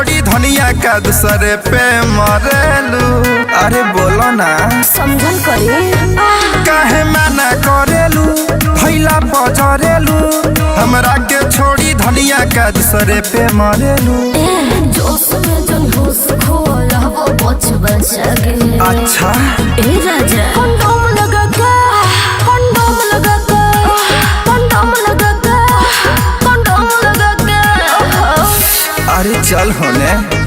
छोड़ी धनिया का दूसरे पे मरेलू। अरे बोलो ना समझल करी काहे मना करेलू भैला पजरेलू हमरा के छोड़ी धनिया का दूसरे पे मरेलू। जोश में जन होश खोला वो बच के। अच्छा ए राजा कंडोम लगा के कंडोम लगा के कंडोम लगा के कंडोम लगा के। अरे चल होने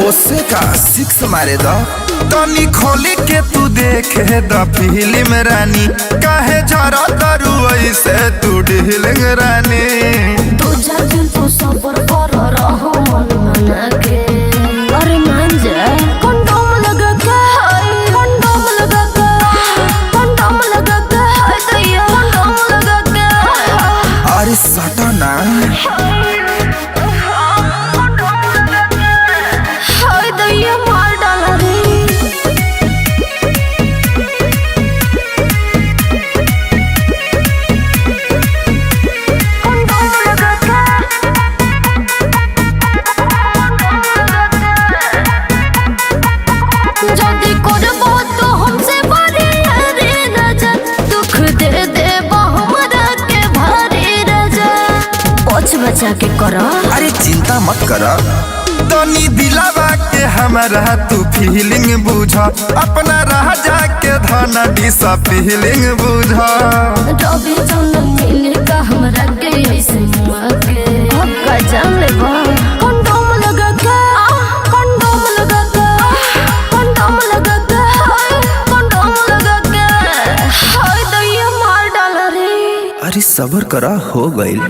ओसे का सिक्स मारे दो तनी खोली के तू देखे द फिल्म रानी काहे जरा दरू ऐसे तू डीलिंग रानी। तू जान तू सबर कर रहो मन मना के। अरे मान जा कंडोम लगा के कंडोम लगा के कंडोम लगा के दैया कंडोम लगा के। अरे सटा ना मार डाला रे जल्दी करबो तो हमसे बारी रे राजा दुख दे हमरा के भारी राजा पोछ बचा के करो। अरे चिंता मत कर तनी दिलावा के हमारा तू फीलिंग बुझा अपना राजा के धना दिशा फीलिंग बुझा। रवि चंदन मिल का हमरा के ऐसे के अब का जान ले बा कंडोम लगा के कंडोम लगा के कंडोम लगा के कंडोम लगा के हाय दैया मार डाला रे। अरे सब्र करा हो गइल।